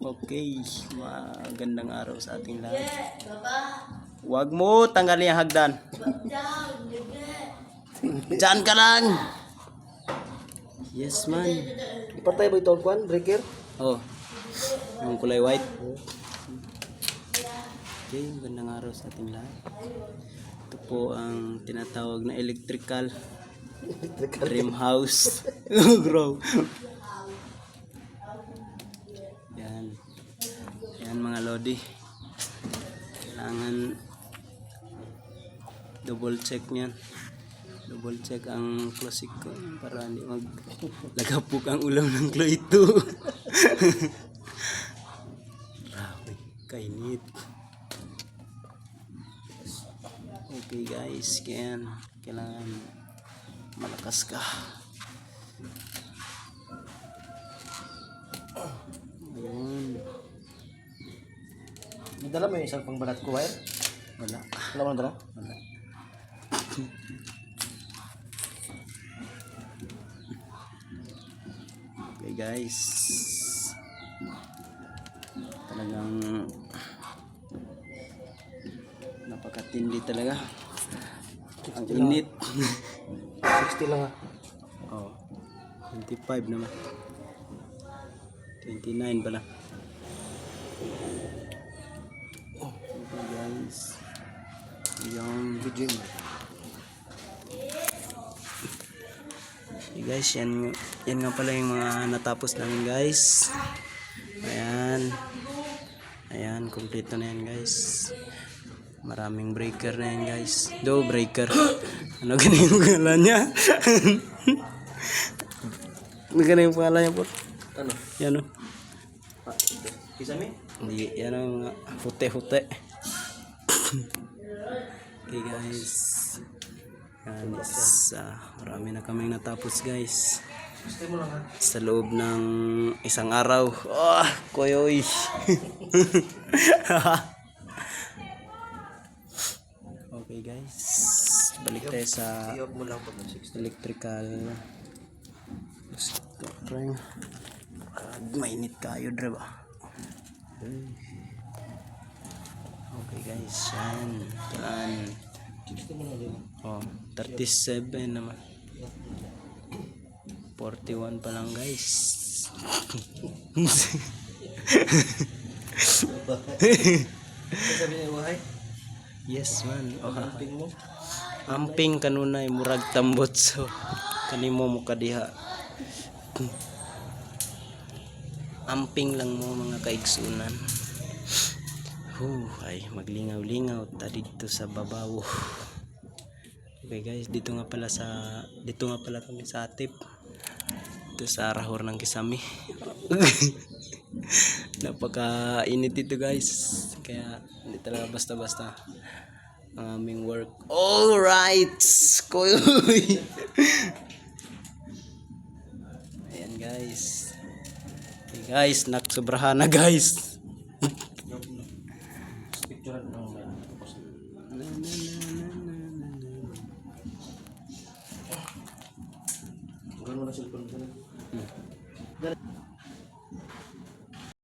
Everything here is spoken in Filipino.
Okay, magandang araw sa ating lahat. Huwag mo tanggalin ang hagdan. Diyan ka lang. Yes man. Ipantay ba ito ang breaker? Oh, yung kulay white. Okay, magandang araw sa ating lahat. Ito po ang tinatawag na electrical dream house. Bro. Yan mga lodi. Kailangan double check niyan. Double check ang klasik ko para hindi maglagapok ang ulam ng kloito. Grabe, kainit. Okay guys, kailangan malakas ka. Ayun. Dala mo yung isang pangbalat ko wire? Wala. Wala mo dala? Wala. Okay guys. Talagang napakatindi talaga. Ang init. 60 lang ha. Oh. 25 naman. 29 pala. Okay guys. Yung Video mo. okay guys, yan nga pala yung mga natapos namin guys. Ayan, kompleto na yan guys. Maraming breaker na yan guys. Breaker. Ano ganun yung pangalan niya? Ano ganun yung pangalan niya po? Ano? Yan o. Kisame? Hindi, yan ang hute-hute. Okay guys. Marami na kaming natapos guys. Stay mo lang ha. Sa loob ng isang araw. Oh, koyoy. Okay guys. Balik tayo sa Iyog mo lang pag 60. electrical. Mainit kayo, diba? Okay guys, yan. 60 mo lang din. Oh, 37 naman. 41 pa lang guys. Sabi niya wahay? Yes man. Oh, Amping mo? amping kanunay murag tambot so kanimo mo kadiha. Amping lang mo mga kaigsunan. Ay maglingaw-lingaw ta dito sa babaw. Okay guys, dito nga pala kami sa Atip. Dito sa Rahor ng Kisami. Napaka-init dito guys. Kaya hindi talaga basta-basta ang aming work. Alright! Koyoy! Ayan guys. Okay guys, naksobrahan na guys. Picture mo ba? Gano'n na cellphone ko na.